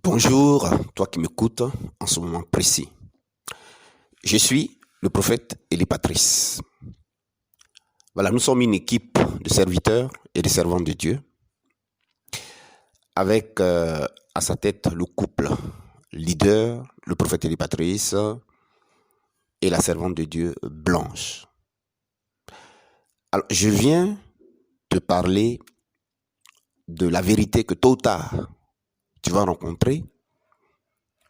Bonjour, toi qui m'écoutes en ce moment précis. Je suis le prophète Élie Patrice. Voilà, nous sommes une équipe de serviteurs et de servants de Dieu, avec à sa tête le couple leader, le prophète Élie Patrice et la servante de Dieu Blanche. Alors, je viens te parler de la vérité que tôt ou tard tu vas rencontrer.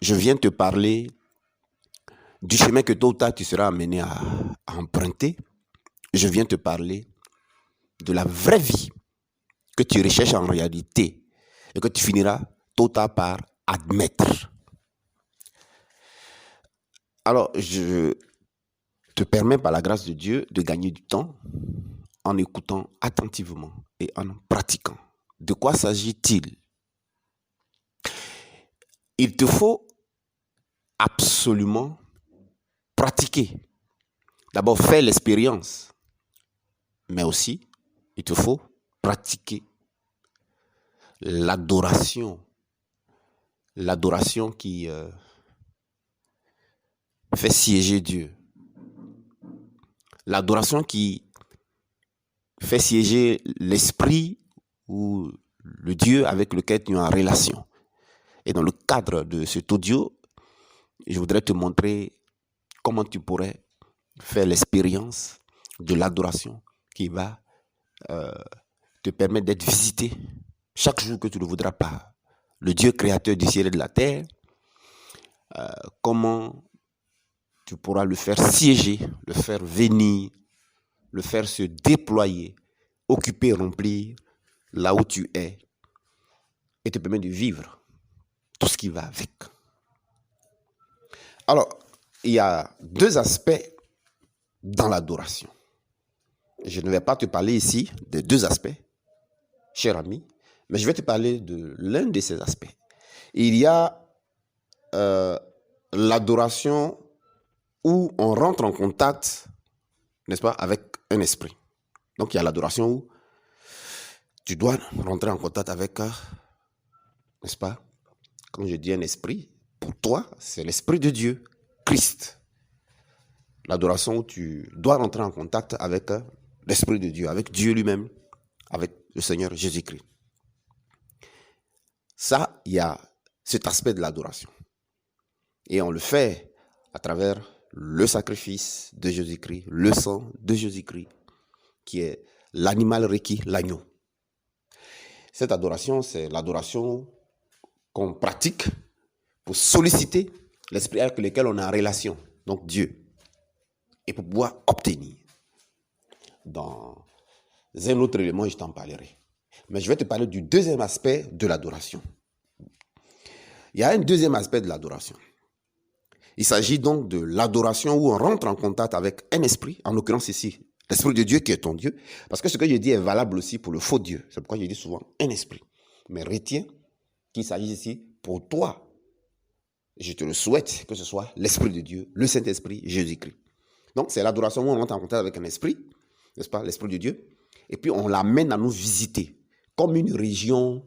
Je viens te parler du chemin que tôt ou tard tu seras amené à emprunter. Je viens te parler de la vraie vie que tu recherches en réalité et que tu finiras tôt ou tard par admettre. Alors, je te permets par la grâce de Dieu de gagner du temps en écoutant attentivement et en pratiquant. De quoi s'agit-il? Il te faut absolument pratiquer. D'abord, faire l'expérience, mais aussi, il te faut pratiquer l'adoration. L'adoration qui fait siéger Dieu. L'adoration qui fait siéger l'esprit ou le Dieu avec lequel tu es en relation. Et dans le cadre de cet audio, je voudrais te montrer comment tu pourrais faire l'expérience de l'adoration qui va te permettre d'être visité chaque jour que tu le voudras par le Dieu créateur du ciel et de la terre. Comment tu pourras le faire siéger, le faire venir, le faire se déployer, occuper, remplir là où tu es et te permettre de vivre tout ce qui va avec. Alors, il y a deux aspects dans l'adoration. Je ne vais pas te parler ici des deux aspects, cher ami, mais je vais te parler de l'un de ces aspects. Il y a l'adoration où on rentre en contact, n'est-ce pas, avec un esprit. Donc, il y a l'adoration où tu dois rentrer en contact avec, n'est-ce pas, quand je dis un esprit, pour toi, c'est l'esprit de Dieu, Christ. L'adoration où tu dois rentrer en contact avec l'esprit de Dieu, avec Dieu lui-même, avec le Seigneur Jésus-Christ. Ça, il y a cet aspect de l'adoration. Et on le fait à travers le sacrifice de Jésus-Christ, le sang de Jésus-Christ, qui est l'animal requis, l'agneau. Cette adoration, c'est l'adoration qu'on pratique pour solliciter l'esprit avec lequel on est en relation, donc Dieu, et pour pouvoir obtenir. Dans un autre élément, je t'en parlerai. Mais je vais te parler du deuxième aspect de l'adoration. Il y a un deuxième aspect de l'adoration. Il s'agit donc de l'adoration où on rentre en contact avec un esprit, en l'occurrence ici, l'esprit de Dieu qui est ton Dieu. Parce que ce que je dis est valable aussi pour le faux Dieu. C'est pourquoi je dis souvent un esprit. Mais retiens qu'il s'agit ici pour toi. Je te le souhaite que ce soit l'esprit de Dieu, le Saint-Esprit, Jésus-Christ. Donc c'est l'adoration où on rentre en contact avec un esprit, n'est-ce pas, l'esprit de Dieu. Et puis on l'amène à nous visiter, comme une région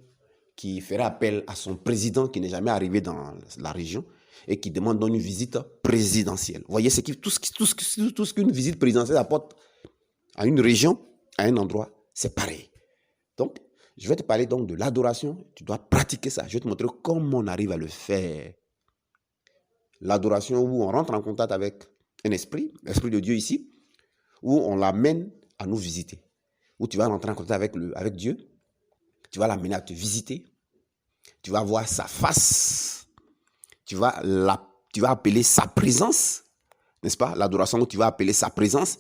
qui ferait appel à son président qui n'est jamais arrivé dans la région et qui demande donc une visite présidentielle. Vous voyez, tout ce qu'une visite présidentielle apporte à une région, à un endroit, c'est pareil. Donc, je vais te parler donc de l'adoration. Tu dois pratiquer ça. Je vais te montrer comment on arrive à le faire. L'adoration où on rentre en contact avec un esprit, l'esprit de Dieu ici, où on l'amène à nous visiter. Où tu vas rentrer en contact avec Dieu, tu vas l'amener à te visiter, tu vas voir sa face, tu vas appeler sa présence, n'est-ce pas? L'adoration où tu vas appeler sa présence,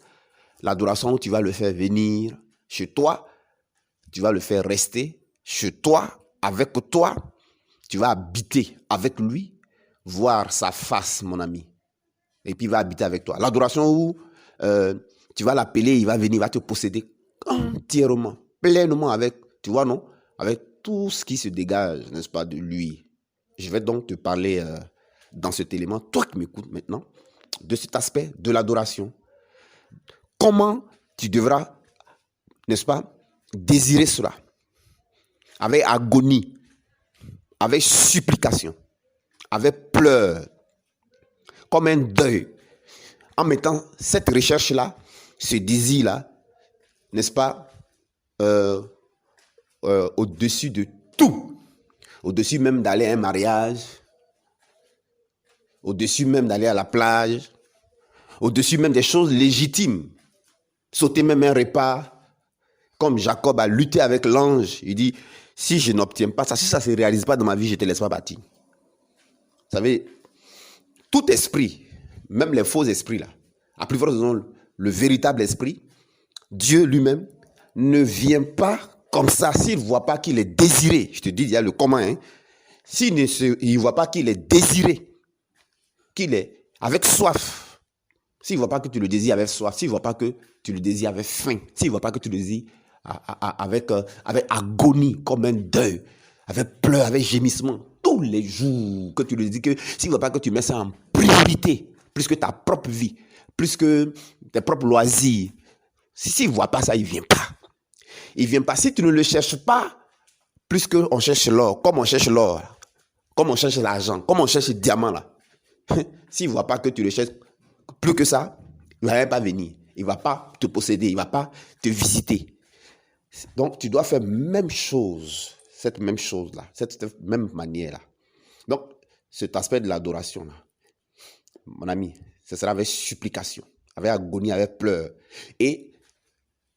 l'adoration où tu vas le faire venir chez toi, tu vas le faire rester chez toi, avec toi, tu vas habiter avec lui, voir sa face, mon ami, et puis il va habiter avec toi. L'adoration où tu vas l'appeler, il va venir, il va te posséder entièrement, pleinement avec, tu vois, non? Avec tout ce qui se dégage, n'est-ce pas, de lui. Je vais donc te parler dans cet élément, toi qui m'écoutes maintenant, de cet aspect de l'adoration. Comment tu devras, n'est-ce pas, désirer cela avec agonie, avec supplication, avec pleurs, comme un deuil, en mettant cette recherche-là, ce désir-là, n'est-ce pas, au-dessus de tout, au-dessus même d'aller à un mariage, au-dessus même d'aller à la plage, au-dessus même des choses légitimes, sauter même un repas, comme Jacob a lutté avec l'ange. Il dit, si je n'obtiens pas ça, si ça ne se réalise pas dans ma vie, je ne te laisse pas partir. Vous savez, tout esprit, même les faux esprits là, à plus forte raison, le véritable esprit, Dieu lui-même, ne vient pas comme ça s'il ne voit pas qu'il est désiré. Je te dis, il y a le comment. S'il ne voit pas qu'il est désiré, qu'il est avec soif, s'il ne voit pas que tu le désires avec soif, s'il ne voit pas que tu le désires avec faim, s'il ne voit pas que tu le désires avec agonie, comme un deuil, avec pleurs, avec gémissement, tous les jours que tu le dis, que s'il ne voit pas que tu mets ça en priorité, plus que ta propre vie, plus que tes propres loisirs, s'il ne voit pas ça, il ne vient pas. Il ne vient pas. Si tu ne le cherches pas, plus qu'on cherche l'or, comme on cherche l'or, comme on cherche l'argent, comme on cherche le diamant là. S'il ne voit pas que tu le cherches plus que ça, il ne va même pas venir. Il ne va pas te posséder, il ne va pas te visiter. Donc, tu dois faire même chose, cette même chose-là, cette même manière-là. Donc, cet aspect de l'adoration-là, mon ami, ce sera avec supplication, avec agonie, avec pleurs. Et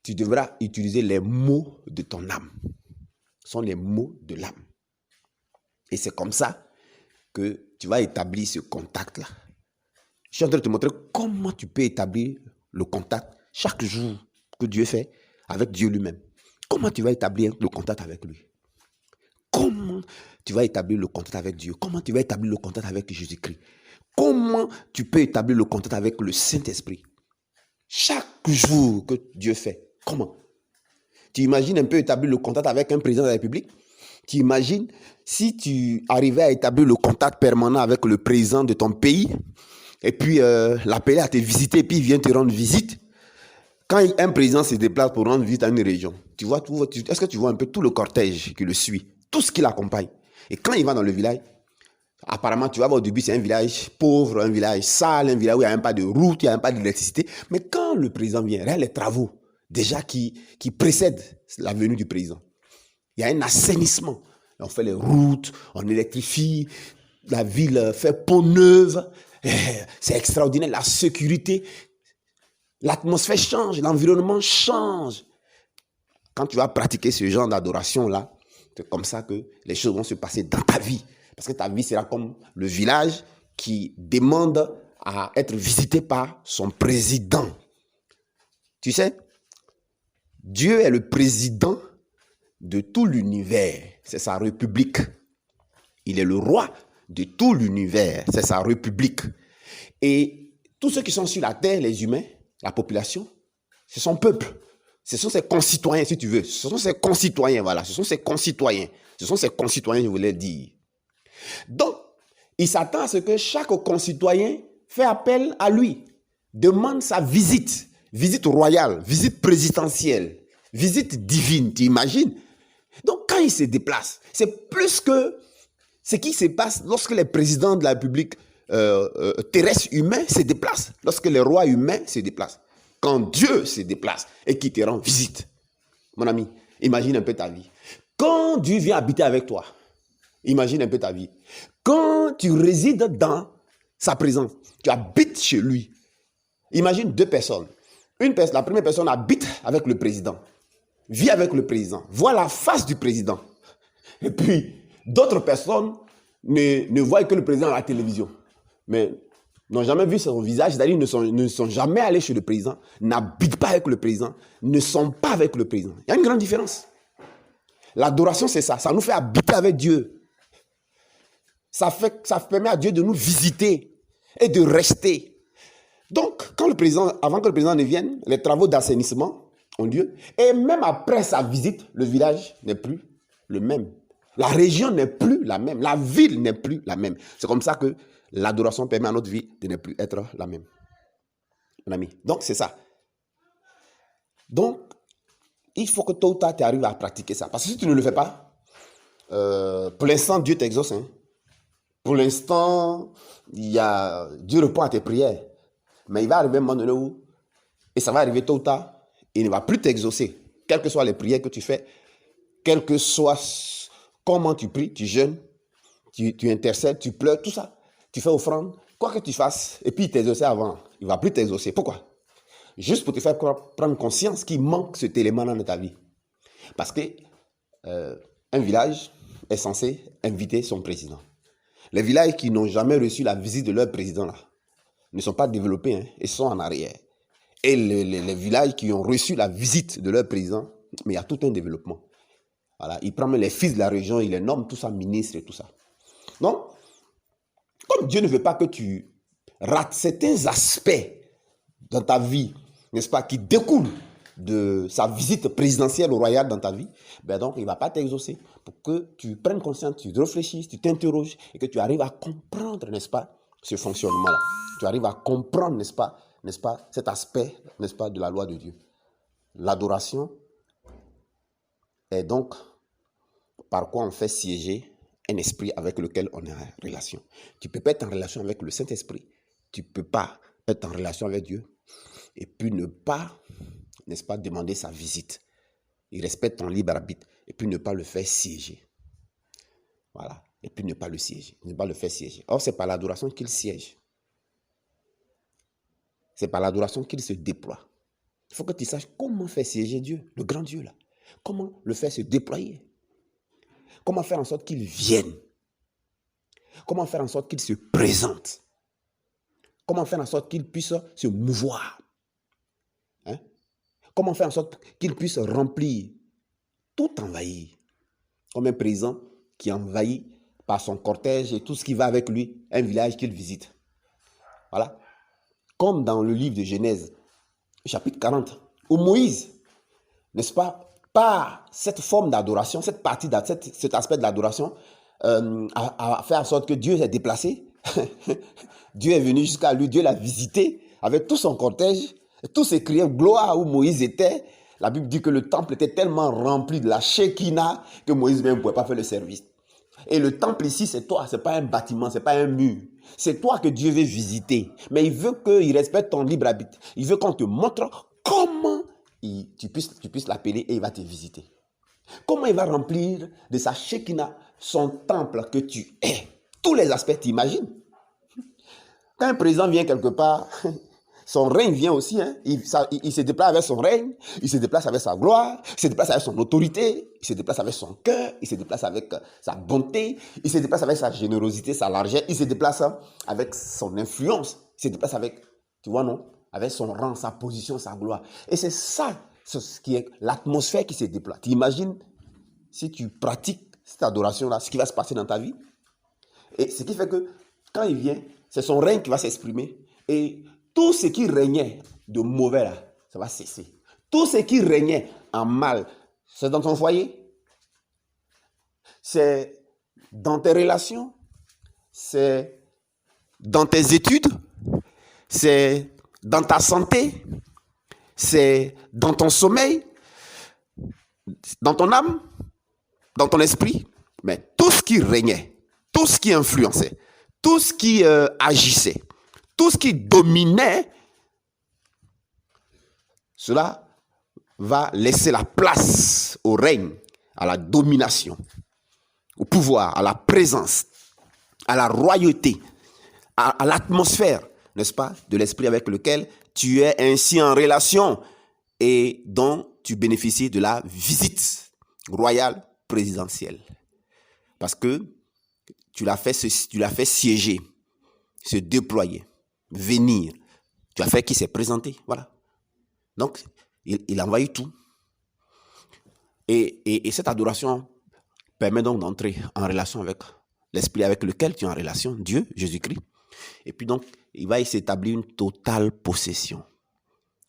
tu devras utiliser les mots de ton âme. Ce sont les mots de l'âme. Et c'est comme ça que tu vas établir ce contact-là. Je suis en train de te montrer comment tu peux établir le contact chaque jour que Dieu fait avec Dieu lui-même. Comment tu vas établir le contact avec lui? Comment tu vas établir le contact avec Dieu? Comment tu vas établir le contact avec Jésus-Christ? Comment tu peux établir le contact avec le Saint-Esprit? Chaque jour que Dieu fait. Comment? Tu imagines un peu établir le contact avec un président de la République? Tu imagines si tu arrivais à établir le contact permanent avec le président de ton pays et puis l'appeler à te visiter et puis il vient te rendre visite? Quand un président se déplace pour rendre visite à une région, tu vois, est-ce que tu vois un peu tout le cortège qui le suit, tout ce qui l'accompagne? Et quand il va dans le village, apparemment, tu vas voir au début, c'est un village pauvre, un village sale, un village où il n'y a même pas de route, il n'y a même pas d'électricité. Mais quand le président vient, il y a les travaux déjà qui précèdent la venue du président. Il y a un assainissement. On fait les routes, on électrifie, la ville fait peau neuve. C'est extraordinaire, la sécurité. L'atmosphère change, l'environnement change. Quand tu vas pratiquer ce genre d'adoration-là, c'est comme ça que les choses vont se passer dans ta vie. Parce que ta vie sera comme le village qui demande à être visité par son président. Tu sais, Dieu est le président de tout l'univers. C'est sa république. Il est le roi de tout l'univers. C'est sa république. Et tous ceux qui sont sur la terre, les humains, la population, c'est son peuple. Ce sont ses concitoyens, si tu veux. Ce sont ses concitoyens, voilà. Ce sont ses concitoyens. Ce sont ses concitoyens, je voulais dire. Donc, il s'attend à ce que chaque concitoyen fait appel à lui, demande sa visite, visite royale, visite présidentielle, visite divine, tu imagines? Donc, quand il se déplace, c'est plus que ce qui se passe lorsque les présidents de la République terrestres humains se déplacent, lorsque les rois humains se déplacent. Quand Dieu se déplace et qu'il te rend visite, mon ami, imagine un peu ta vie. Quand Dieu vient habiter avec toi, imagine un peu ta vie. Quand tu résides dans sa présence, tu habites chez lui. Imagine deux personnes. La première personne habite avec le président, vit avec le président, voit la face du président. Et puis, d'autres personnes ne voient que le président à la télévision, mais n'ont jamais vu son visage, c'est-à-dire ne sont jamais allés chez le président, n'habitent pas avec le président, ne sont pas avec le président. Il y a une grande différence. L'adoration, c'est ça. Ça nous fait habiter avec Dieu. Ça permet à Dieu de nous visiter et de rester. Donc, avant que le président ne vienne, les travaux d'assainissement ont lieu. Et même après sa visite, le village n'est plus le même. La région n'est plus la même. La ville n'est plus la même. C'est comme ça que l'adoration permet à notre vie de ne plus être la même. Mon ami. Donc, c'est ça. Donc, il faut que tôt ou tard, tu arrives à pratiquer ça. Parce que si tu ne le fais pas, pour l'instant, Dieu t'exauce. Hein. Pour l'instant, Dieu répond à tes prières. Mais il va arriver un moment donné où, et ça va arriver tôt ou tard, il ne va plus t'exaucer. Quelles que soient les prières que tu fais, quel que soit comment tu pries, tu jeûnes, tu intercèdes, tu pleures, tout ça. Tu fais offrande, quoi que tu fasses, et puis il t'exauçait avant. Il ne va plus t'exaucer. Pourquoi? Juste pour te faire prendre conscience qu'il manque cet élément dans ta vie. Parce que un village est censé inviter son président. Les villages qui n'ont jamais reçu la visite de leur président là, ne sont pas développés, hein, ils sont en arrière. Et les villages qui ont reçu la visite de leur président, mais il y a tout un développement. Voilà, il prend les fils de la région, il les nomme, tout ça, ministres et tout ça. Donc, comme Dieu ne veut pas que tu rates certains aspects dans ta vie, n'est-ce pas, qui découlent de sa visite présidentielle au royal dans ta vie, ben donc il ne va pas t'exaucer. Pour que tu prennes conscience, tu réfléchisses, tu t'interroges et que tu arrives à comprendre, n'est-ce pas, ce fonctionnement-là. Tu arrives à comprendre, n'est-ce pas, cet aspect, n'est-ce pas, de la loi de Dieu. L'adoration est donc par quoi on fait siéger un esprit avec lequel on est en relation. Tu ne peux pas être en relation avec le Saint-Esprit. Tu ne peux pas être en relation avec Dieu et puis ne pas, n'est-ce pas, demander sa visite. Il respecte ton libre arbitre et puis ne pas le faire siéger. Voilà. Et puis ne pas le siéger, ne pas le faire siéger. Or, c'est par l'adoration qu'il siège. C'est par l'adoration qu'il se déploie. Il faut que tu saches comment faire siéger Dieu, le grand Dieu là. Comment le faire se déployer. Comment faire en sorte qu'il vienne. Comment faire en sorte qu'il se présente. Comment faire en sorte qu'il puisse se mouvoir. Hein? Comment faire en sorte qu'il puisse remplir, tout envahir. Comme un président qui envahit par son cortège et tout ce qui va avec lui, un village qu'il visite. Voilà. Comme dans le livre de Genèse, chapitre 40, où Moïse, n'est-ce pas, par cette forme d'adoration, cette partie, cet aspect de l'adoration, a fait en sorte que Dieu s'est déplacé. Dieu est venu jusqu'à lui, Dieu l'a visité avec tout son cortège, tous ces crieurs gloire où Moïse était. La Bible dit que le temple était tellement rempli de la Shekinah que Moïse même ne pouvait pas faire le service. Et le temple ici, c'est toi, ce n'est pas un bâtiment, ce n'est pas un mur. C'est toi que Dieu veut visiter. Mais il veut qu'il respecte ton libre arbitre. Il veut qu'on te montre comment tu puisses l'appeler et il va te visiter. Comment il va remplir de sa Shekinah son temple que tu es. Tous les aspects, tu imagines. Quand un président vient quelque part, son règne vient aussi. Hein. Il se déplace avec son règne, il se déplace avec sa gloire, il se déplace avec son autorité, il se déplace avec son cœur, il se déplace avec sa bonté, il se déplace avec sa générosité, sa largeur, il se déplace avec son influence, il se déplace avec, tu vois non, avec son rang, sa position, sa gloire. Et c'est ça, ce qui est l'atmosphère qui se déploie. Tu imagines, si tu pratiques cette adoration-là, ce qui va se passer dans ta vie. Et ce qui fait que quand il vient, c'est son règne qui va s'exprimer. Et tout ce qui régnait de mauvais, là, ça va cesser. Tout ce qui régnait en mal, c'est dans ton foyer, c'est dans tes relations, c'est dans tes études, c'est dans ta santé, c'est dans ton sommeil, dans ton âme, dans ton esprit. Mais tout ce qui régnait, tout ce qui influençait, tout ce qui agissait, tout ce qui dominait, cela va laisser la place au règne, à la domination, au pouvoir, à la présence, à la royauté, à l'atmosphère, n'est-ce pas, de l'esprit avec lequel tu es ainsi en relation et dont tu bénéficies de la visite royale présidentielle. Parce que tu l'as fait siéger, se déployer, venir. Tu as fait qu'il s'est présenté, voilà. Donc, il envahit tout. Et cette adoration permet donc d'entrer en relation avec l'esprit avec lequel tu es en relation, Dieu, Jésus-Christ. Et puis donc, il va y s'établir une totale possession.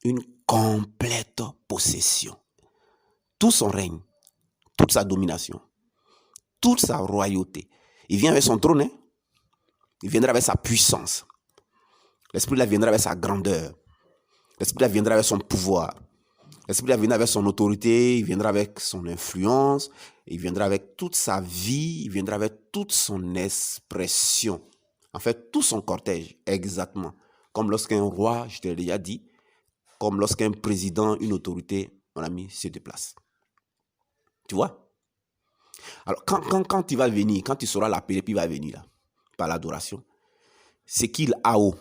Une complète possession. Tout son règne, toute sa domination, toute sa royauté. Il vient avec son trône, hein? Il viendra avec sa puissance. L'Esprit là viendra avec sa grandeur. L'Esprit là viendra avec son pouvoir. L'Esprit là viendra avec son autorité. Il viendra avec son influence. il viendra avec toute sa vie, il viendra avec toute son expression. En fait, tout son cortège, exactement. Comme lorsqu'un roi, je te l'ai déjà dit, comme lorsqu'un président, une autorité, mon ami, se déplace. Tu vois? Alors, quand il va venir, quand tu sauras l'appeler, puis il va venir là, par l'adoration, ce qu'il a haut,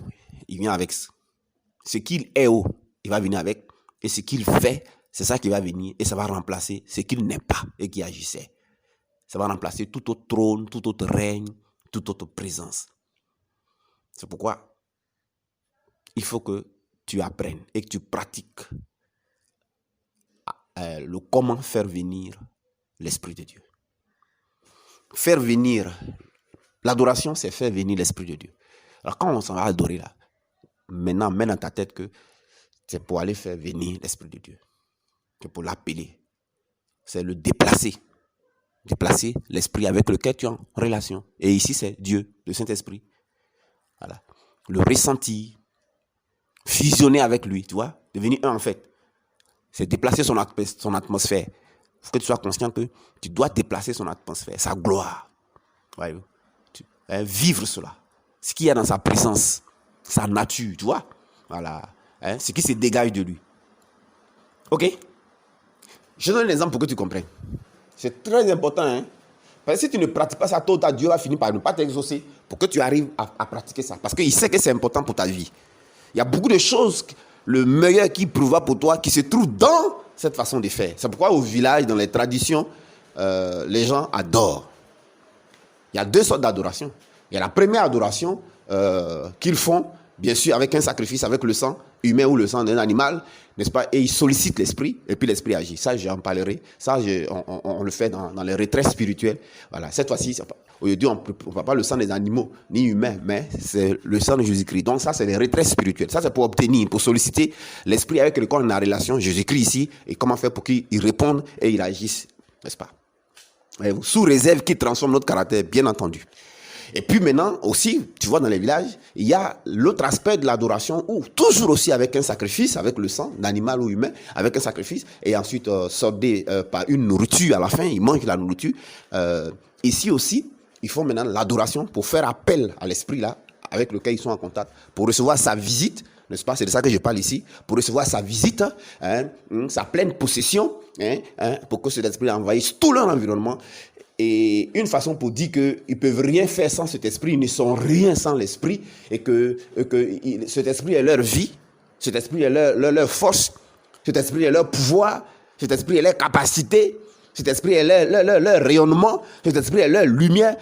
il vient avec. Ce qu'il est haut, il va venir avec. Et ce qu'il fait, c'est ça qui va venir. Et ça va remplacer ce qu'il n'est pas et qui agissait. Ça va remplacer tout autre trône, tout autre règne, toute autre présence. C'est pourquoi il faut que tu apprennes et que tu pratiques le comment faire venir l'Esprit de Dieu. Faire venir, l'adoration, c'est faire venir l'Esprit de Dieu. Alors quand on s'en va adorer là, maintenant, mets dans ta tête que c'est pour aller faire venir l'Esprit de Dieu. C'est pour l'appeler. C'est le déplacer. Déplacer l'Esprit avec lequel tu es en relation. Et ici, c'est Dieu, le Saint-Esprit. Voilà. Le ressentir, fusionner avec lui, tu vois, devenir un en fait. C'est déplacer son atmosphère. Il faut que tu sois conscient que tu dois déplacer son atmosphère, sa gloire. Voyez-vous? Vivre cela. Ce qu'il y a dans sa présence, sa nature, tu vois. Voilà. Ce qui se dégage de lui. Ok? Je donne un exemple pour que tu comprennes. C'est très important. Hein? Parce que si tu ne pratiques pas ça, tôt ou tard, Dieu va finir par ne pas t'exaucer pour que tu arrives à pratiquer ça. Parce qu'il sait que c'est important pour ta vie. Il y a beaucoup de choses, le meilleur qui prévoit pour toi, qui se trouve dans cette façon de faire. C'est pourquoi au village, dans les traditions, les gens adorent. Il y a deux sortes d'adoration. Il y a la première adoration qu'ils font, bien sûr, avec un sacrifice, avec le sang humain ou le sang d'un animal, n'est-ce pas? Et ils sollicitent l'esprit, et puis l'esprit agit. Ça, j'en parlerai. Ça, on le fait dans les retraits spirituels. Voilà. Cette fois-ci, aujourd'hui, on ne parle pas le sang des animaux, ni humains, mais c'est le sang de Jésus-Christ. Donc ça, c'est les retraits spirituels. Ça, c'est pour obtenir, pour solliciter l'esprit avec lequel on a relation, Jésus-Christ ici, et comment faire pour qu'il réponde et il agisse, n'est-ce pas? Sous réserve qu'il transforme notre caractère, bien entendu. Et puis maintenant aussi, tu vois, dans les villages, il y a l'autre aspect de l'adoration où, toujours aussi avec un sacrifice, avec le sang d'animal ou humain, avec un sacrifice, et ensuite soldé par une nourriture à la fin, ils mangent la nourriture. Ici aussi, ils font maintenant l'adoration pour faire appel à l'esprit là, avec lequel ils sont en contact, pour recevoir sa visite, n'est-ce pas? C'est de ça que je parle ici, pour recevoir sa visite, sa pleine possession, pour que cet esprit envahisse tout leur environnement. Et une façon pour dire qu'ils ne peuvent rien faire sans cet esprit, ils ne sont rien sans l'esprit, et que cet esprit est leur vie, cet esprit est leur force, cet esprit est leur pouvoir, cet esprit est leur capacité, cet esprit est leur rayonnement, cet esprit est leur lumière.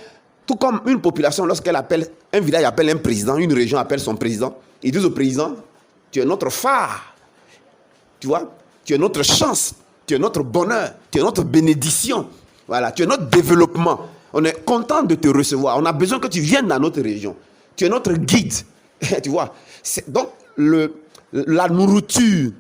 Tout comme une population, lorsqu'elle appelle, un village appelle un président, une région appelle son président, ils disent au président, tu es notre phare, tu vois, tu es notre chance, tu es notre bonheur, tu es notre bénédiction. Voilà, tu es notre développement. On est content de te recevoir. On a besoin que tu viennes dans notre région. Tu es notre guide. Tu vois. Donc, la nourriture,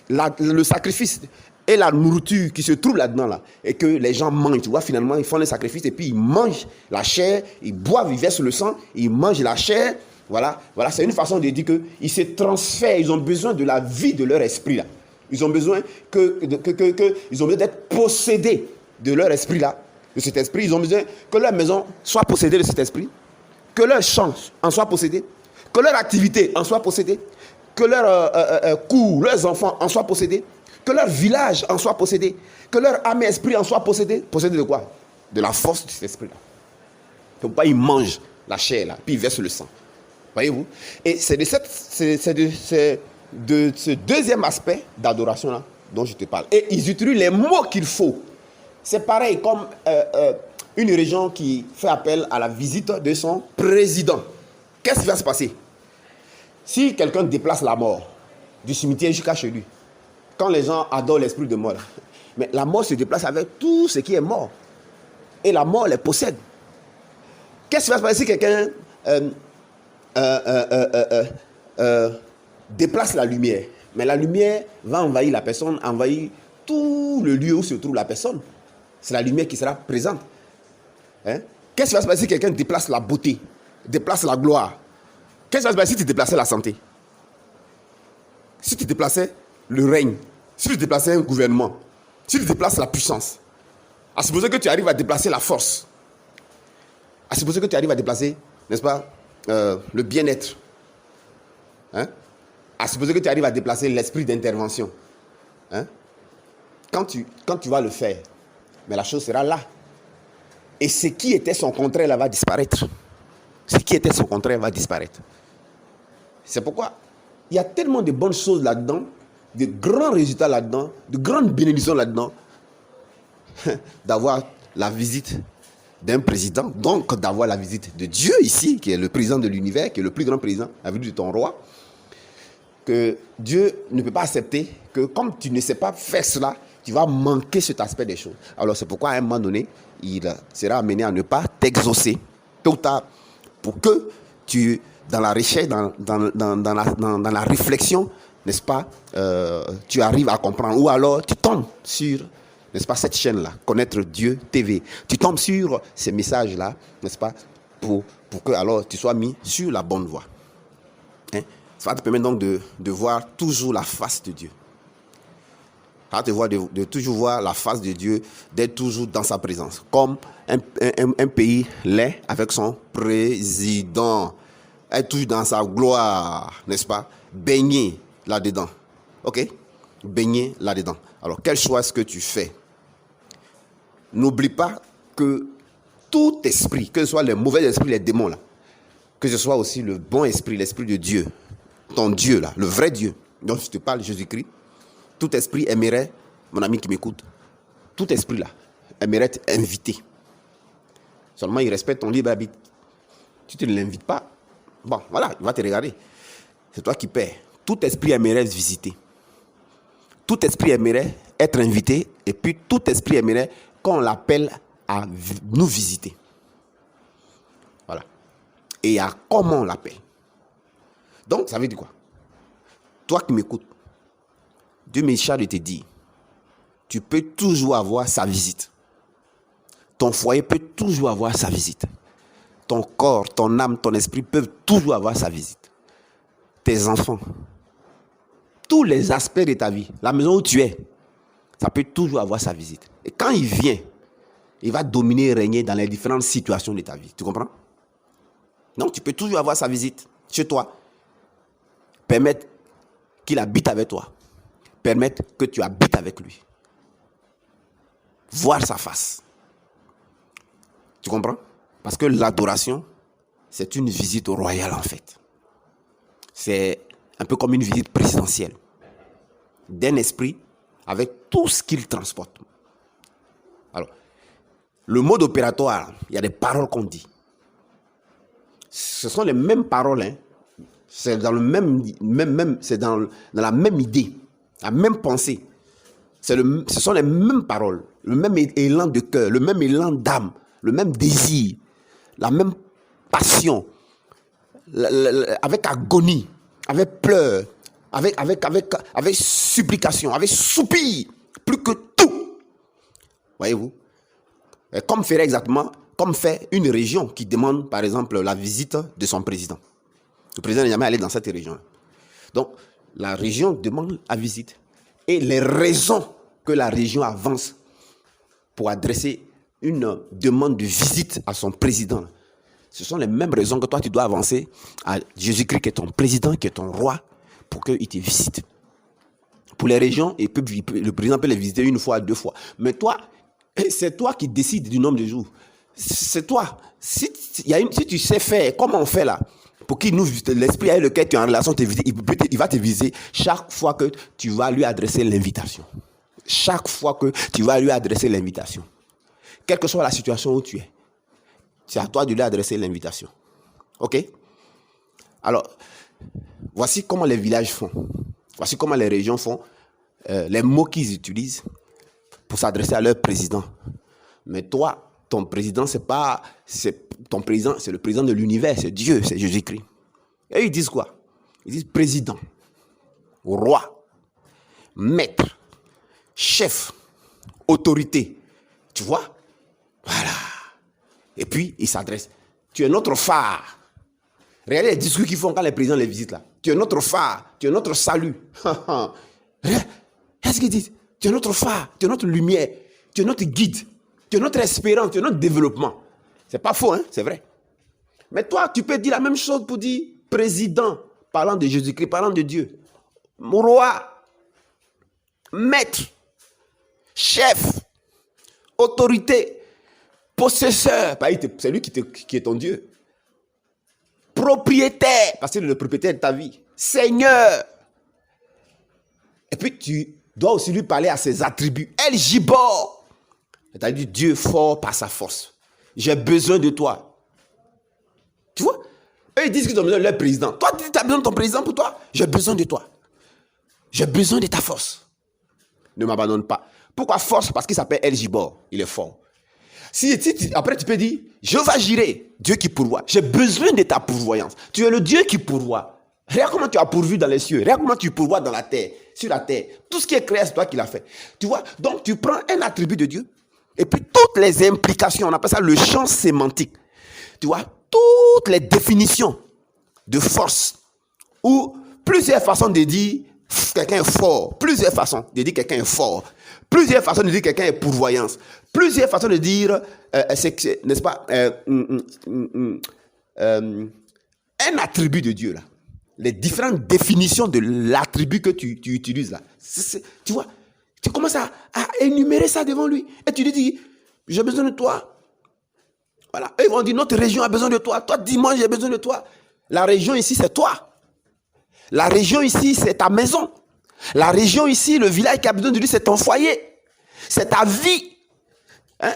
le sacrifice et la nourriture qui se trouve là-dedans, là, et que les gens mangent. Tu vois, finalement, ils font le sacrifice et puis ils mangent la chair, ils boivent, ils versent le sang, ils mangent la chair. Voilà, c'est une façon de dire qu'ils se transfèrent. Ils ont besoin de la vie de leur esprit, là. Ils ont besoin ils ont besoin d'être possédés de leur esprit là, de cet esprit. Ils ont besoin que leur maison soit possédée de cet esprit, que leur champ en soit possédé, que leur activité en soit possédée, que leur cours, leurs enfants en soient possédés, que leur village en soit possédé, que leur âme et esprit en soit possédé. Possédé de quoi? De la force de cet esprit là. Donc pas ils mangent la chair là, puis ils versent le sang. Voyez-vous? Et c'est de ce deuxième aspect d'adoration là dont je te parle. Et ils utilisent les mots qu'il faut. C'est pareil comme une région qui fait appel à la visite de son président. Qu'est-ce qui va se passer? Si quelqu'un déplace la mort du cimetière jusqu'à chez lui, quand les gens adorent l'esprit de mort, mais la mort se déplace avec tout ce qui est mort. Et la mort les possède. Qu'est-ce qui va se passer si quelqu'un déplace la lumière? Mais la lumière va envahir la personne, envahir tout le lieu où se trouve la personne. C'est la lumière qui sera présente. Qu'est-ce qui va se passer si quelqu'un déplace la beauté, déplace la gloire? Qu'est-ce qui va se passer si tu déplaçais la santé? Si tu déplaçais le règne, si tu déplaçais un gouvernement, si tu déplaces la puissance, À supposer que tu arrives à déplacer la force. À supposer que tu arrives à déplacer, n'est-ce pas, le bien-être. Hein? À supposer que tu arrives à déplacer l'esprit d'intervention. Hein? Quand tu vas le faire, mais la chose sera là. Et ce qui était son contraire là va disparaître. Ce qui était son contraire va disparaître. C'est pourquoi il y a tellement de bonnes choses là-dedans, de grands résultats là-dedans, de grandes bénédictions là-dedans, d'avoir la visite d'un président, donc d'avoir la visite de Dieu ici, qui est le président de l'univers, qui est le plus grand président, la visite de ton roi, que Dieu ne peut pas accepter que comme tu ne sais pas faire cela, tu vas manquer cet aspect des choses. Alors c'est pourquoi à un moment donné, il sera amené à ne pas t'exaucer tôt ou tard pour que tu, dans la recherche, dans la réflexion, n'est-ce pas, tu arrives à comprendre. Ou alors tu tombes sur, n'est-ce pas, cette chaîne-là, Connaître Dieu TV. Tu tombes sur ces messages-là, n'est-ce pas, pour que alors tu sois mis sur la bonne voie. Hein? Ça va te permettre donc de voir toujours la face de Dieu. Ça va te voir de toujours voir la face de Dieu, d'être toujours dans sa présence. Comme un pays l'est avec son président. Être toujours dans sa gloire, n'est-ce pas? Baigner là-dedans. Ok? Baigner là-dedans. Alors, quel soit ce que tu fais, n'oublie pas que tout esprit, que ce soit les mauvais esprits, les démons là, que ce soit aussi le bon esprit, l'esprit de Dieu, ton Dieu là, le vrai Dieu, dont je te parle, Jésus-Christ, tout esprit aimerait, mon ami qui m'écoute, tout esprit là, aimerait t'inviter. Seulement il respecte ton libre arbitre. Si tu ne l'invites pas, bon, voilà, il va te regarder. C'est toi qui paies. Tout esprit aimerait visiter. Tout esprit aimerait être invité. Et puis tout esprit aimerait qu'on l'appelle à nous visiter. Voilà. Et à comment on l'appelle. Donc, ça veut dire quoi? Toi qui m'écoutes, Dieu me charge de te dire, tu peux toujours avoir sa visite. Ton foyer peut toujours avoir sa visite. Ton corps, ton âme, ton esprit peuvent toujours avoir sa visite. Tes enfants, tous les aspects de ta vie, la maison où tu es, ça peut toujours avoir sa visite. Et quand il vient, il va dominer et régner dans les différentes situations de ta vie. Tu comprends? Donc, tu peux toujours avoir sa visite chez toi. Permettre qu'il habite avec toi. Permettre que tu habites avec lui. Voir sa face. Tu comprends? Parce que l'adoration, c'est une visite royale en fait. C'est un peu comme une visite présidentielle. D'un esprit avec tout ce qu'il transporte. Alors, le mode opératoire, il y a des paroles qu'on dit. Ce sont les mêmes paroles, hein. C'est dans le c'est dans la même idée, la même pensée. Ce sont les mêmes paroles, le même élan de cœur, le même élan d'âme, le même désir, la même passion, avec agonie, avec pleurs, avec supplication, avec soupir, plus que tout. Voyez-vous? Comme fait une région qui demande, par exemple, la visite de son président. Le président n'est jamais allé dans cette région. Donc, la région demande la visite. Et les raisons que la région avance pour adresser une demande de visite à son président, ce sont les mêmes raisons que toi, tu dois avancer à Jésus-Christ, qui est ton président, qui est ton roi, pour qu'il te visite. Pour les régions, le président peut les visiter une fois, deux fois. Mais toi, c'est toi qui décides du nombre de jours. C'est toi. Si tu sais faire, comment on fait là, pour qu'il nous visite, l'esprit avec lequel tu es en relation, il va te viser chaque fois que tu vas lui adresser l'invitation. Chaque fois que tu vas lui adresser l'invitation. Quelle que soit la situation où tu es, c'est à toi de lui adresser l'invitation. Ok? Alors, voici comment les villages font. Voici comment les régions font. Les mots qu'ils utilisent pour s'adresser à leur président. Mais toi, ton président, c'est le président de l'univers, c'est Dieu, c'est Jésus-Christ. Et ils disent quoi? Ils disent président, roi, maître, chef, autorité. Tu vois? Voilà. Et puis, ils s'adressent. Tu es notre phare. Regardez les discours qu'ils font quand les présidents les visitent là. Tu es notre phare, tu es notre salut. Qu'est-ce qu'ils disent? Tu es notre phare, tu es notre lumière, tu es notre guide, tu Tu es notre espérance, tu es notre développement. C'est pas faux, hein? C'est vrai. Mais toi, tu peux dire la même chose pour dire président, parlant de Jésus-Christ, parlant de Dieu. Roi, maître, chef, autorité, possesseur. C'est lui qui est ton Dieu. Propriétaire, parce qu'il est le propriétaire de ta vie. Seigneur. Et puis tu dois aussi lui parler à ses attributs. El Gibor. C'est-à-dire Dieu fort par sa force. J'ai besoin de toi. Tu vois? Eux, ils disent qu'ils ont besoin de leur président. Toi, tu as besoin de ton président pour toi? J'ai besoin de toi. J'ai besoin de ta force. Ne m'abandonne pas. Pourquoi force? Parce qu'il s'appelle El Gibor. Il est fort. Après, tu peux dire, Jéhovah Jireh, Dieu qui pourvoit. J'ai besoin de ta pourvoyance. Tu es le Dieu qui pourvoit. Regarde comment tu as pourvu dans les cieux. Regarde comment tu pourvois dans la terre, sur la terre. Tout ce qui est créé, c'est toi qui l'as fait. Tu vois? Donc, tu prends un attribut de Dieu. Et puis, toutes les implications, on appelle ça le champ sémantique. Tu vois? Toutes les définitions de force. Ou plusieurs façons de dire quelqu'un est fort. Plusieurs façons de dire quelqu'un est fort. Plusieurs façons de dire quelqu'un est pourvoyance. Plusieurs façons de dire, n'est-ce pas, un attribut de Dieu, là. Les différentes définitions de l'attribut que tu utilises, là. Tu vois, tu commences à énumérer ça devant lui. Et tu lui dis, j'ai besoin de toi. Voilà. Eux, ils vont dire, notre région a besoin de toi. Toi, dis-moi, j'ai besoin de toi. La région ici, c'est toi. La région ici, c'est ta maison. La région ici, le village qui a besoin de lui, c'est ton foyer. C'est ta vie. Hein?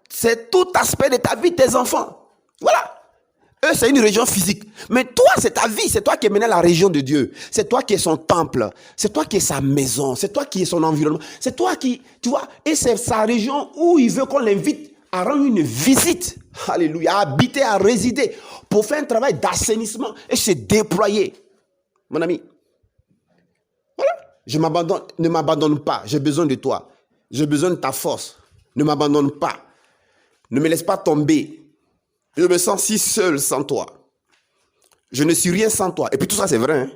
C'est tout aspect de ta vie, tes enfants. Voilà. Eux, c'est une région physique. Mais toi, c'est ta vie. C'est toi qui es mené à la région de Dieu. C'est toi qui es son temple. C'est toi qui es sa maison. C'est toi qui es son environnement. C'est toi qui, tu vois, et c'est sa région où il veut qu'on l'invite à rendre une visite. Alléluia. À habiter, à résider. Pour faire un travail d'assainissement et se déployer. Mon ami. Voilà. Ne m'abandonne pas. J'ai besoin de toi. J'ai besoin de ta force. Ne m'abandonne pas. Ne me laisse pas tomber. Je me sens si seul sans toi. Je ne suis rien sans toi. Et puis tout ça, c'est vrai. Hein?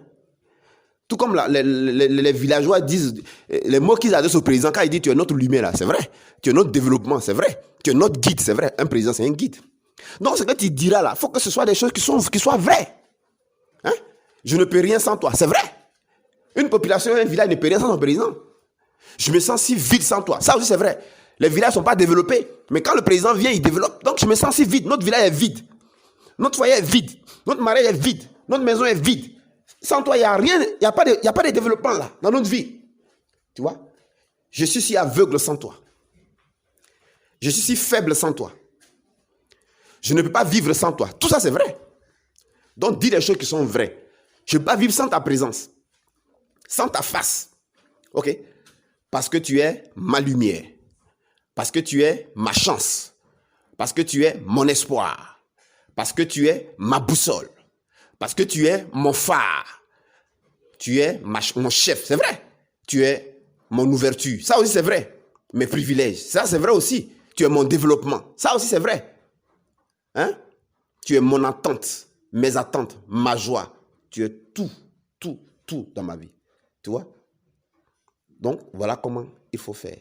Tout comme les villageois disent, les mots qu'ils adressent au président, quand il dit tu es notre lumière, là, c'est vrai. Tu es notre développement, c'est vrai. Tu es notre guide, c'est vrai. Un président, c'est un guide. Donc, ce que tu diras là, il faut que ce soit des choses qui soient vraies. Hein? Je ne peux rien sans toi, c'est vrai. Une population, un village ne peut rien sans son président. Je me sens si vide sans toi. Ça aussi, c'est vrai. Les villages ne sont pas développés. Mais quand le président vient, il développe. Donc, je me sens si vide. Notre village est vide. Notre foyer est vide. Notre mariage est vide. Notre maison est vide. Sans toi, il n'y a rien. Il n'y a pas de développement là, dans notre vie. Tu vois? Je suis si aveugle sans toi. Je suis si faible sans toi. Je ne peux pas vivre sans toi. Tout ça, c'est vrai. Donc, dis les choses qui sont vraies. Je ne peux pas vivre sans ta présence. Sans ta face. OK? Parce que tu es ma lumière. Parce que tu es ma chance. Parce que tu es mon espoir. Parce que tu es ma boussole. Parce que tu es mon phare. Tu es mon chef. C'est vrai. Tu es mon ouverture. Ça aussi, c'est vrai. Mes privilèges. Ça, c'est vrai aussi. Tu es mon développement. Ça aussi, c'est vrai. Hein? Tu es mon attente. Mes attentes. Ma joie. Tu es tout dans ma vie. Tu vois? Donc, voilà comment il faut faire.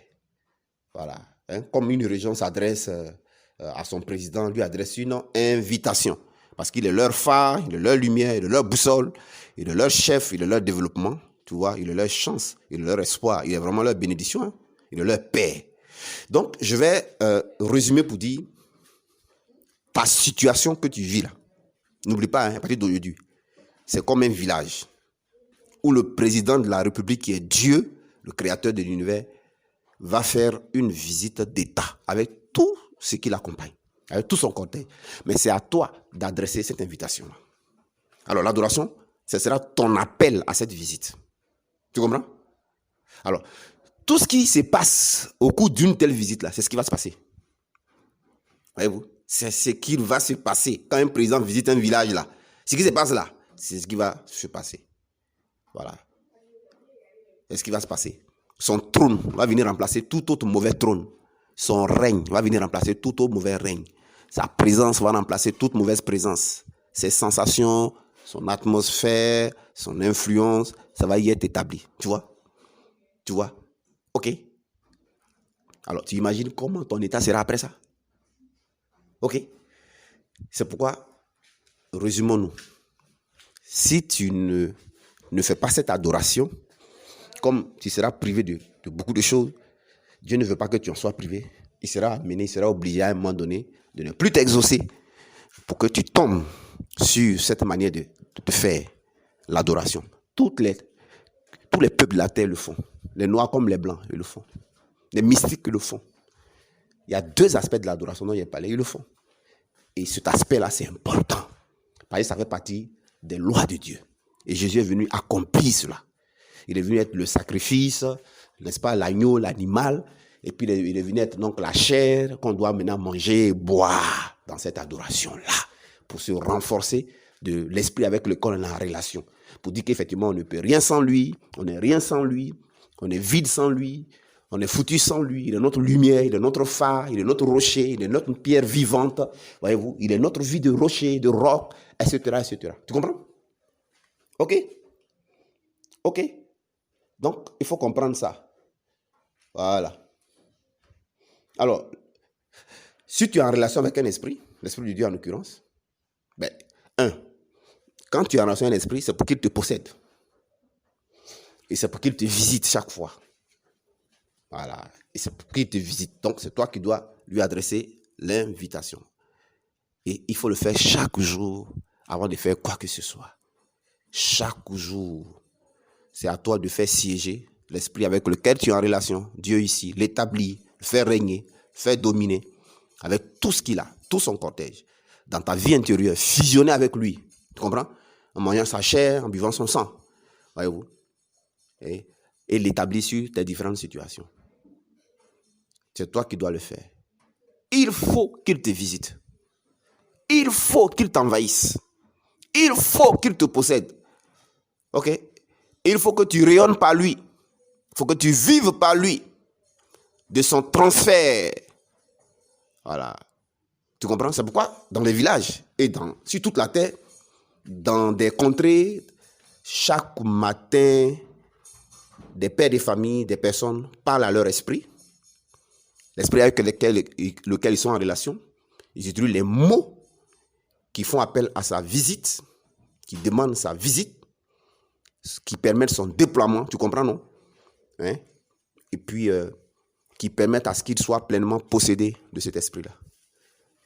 Voilà. Hein? Comme une région s'adresse à son président, lui adresse une invitation. Parce qu'il est leur phare, il est leur lumière, il est leur boussole, il est leur chef, il est leur développement. Tu vois, il est leur chance, il est leur espoir, il est vraiment leur bénédiction, hein? Il est leur paix. Donc, je vais résumer pour dire ta situation que tu vis là. N'oublie pas, hein, à partir d'aujourd'hui, c'est comme un village où le président de la République, qui est Dieu, le créateur de l'univers, va faire une visite d'État avec tout ce qui l'accompagne, avec tout son cortège. Mais c'est à toi d'adresser cette invitation-là. Alors, l'adoration, ce sera ton appel à cette visite. Tu comprends? Alors, tout ce qui se passe au cours d'une telle visite-là, c'est ce qui va se passer. Voyez-vous? C'est ce qui va se passer quand un président visite un village là. Ce qui se passe là, c'est ce qui va se passer. Voilà. C'est ce qui va se passer. Son trône va venir remplacer tout autre mauvais trône. Son règne va venir remplacer tout autre mauvais règne. Sa présence va remplacer toute mauvaise présence. Ses sensations, son atmosphère, son influence, ça va y être établi. Tu vois? Tu vois? Ok? Alors, tu imagines comment ton état sera après ça? Ok? C'est pourquoi, résumons-nous. Si tu ne fais pas cette adoration, comme tu seras privé de beaucoup de choses, Dieu ne veut pas que tu en sois privé. Il sera amené, il sera obligé à un moment donné de ne plus t'exaucer pour que tu tombes sur cette manière de faire l'adoration. Tous les peuples de la terre le font. Les noirs comme les blancs, ils le font. Les mystiques le font. Il y a deux aspects de l'adoration dont il y a parlé, ils le font. Et cet aspect-là, c'est important. Parce que ça fait partie des lois de Dieu. Et Jésus est venu accomplir cela. Il est venu être le sacrifice, n'est-ce pas, l'agneau, l'animal. Et puis il est venu être donc la chair qu'on doit maintenant manger et boire dans cette adoration-là. Pour se renforcer de l'esprit avec lequel on est en relation. Pour dire qu'effectivement, on ne peut rien sans lui, on n'est rien sans lui, on est vide sans lui, on est foutu sans lui. Il est notre lumière, il est notre phare, il est notre rocher, il est notre pierre vivante. Voyez-vous, il est notre vie de rocher, de roc, etc., etc. Tu comprends? Ok? Ok? Donc, il faut comprendre ça. Voilà. Alors, si tu es en relation avec un esprit, l'esprit de Dieu en l'occurrence, ben, quand tu es en relation avec un esprit, c'est pour qu'il te possède. Et c'est pour qu'il te visite chaque fois. Voilà. Et c'est pour qu'il te visite. Donc, c'est toi qui dois lui adresser l'invitation. Et il faut le faire chaque jour avant de faire quoi que ce soit. Chaque jour. C'est à toi de faire siéger l'esprit avec lequel tu es en relation. Dieu ici, l'établir, le faire régner, faire dominer avec tout ce qu'il a, tout son cortège. Dans ta vie intérieure, fusionner avec lui. Tu comprends? En mangeant sa chair, en buvant son sang. Voyez-vous? Et l'établir sur tes différentes situations. C'est toi qui dois le faire. Il faut qu'il te visite. Il faut qu'il t'envahisse. Il faut qu'il te possède. Ok? Il faut que tu rayonnes par lui. Il faut que tu vives par lui. De son transfert. Voilà. Tu comprends? C'est pourquoi dans les villages et sur toute la terre, dans des contrées, chaque matin, des pères de famille, des personnes parlent à leur esprit. L'esprit avec lequel ils sont en relation. Ils utilisent les mots qui font appel à sa visite, qui demandent sa visite, qui permettent son déploiement. Tu comprends, non? Hein? Et puis, qui permettent à ce qu'il soit pleinement possédé de cet esprit-là.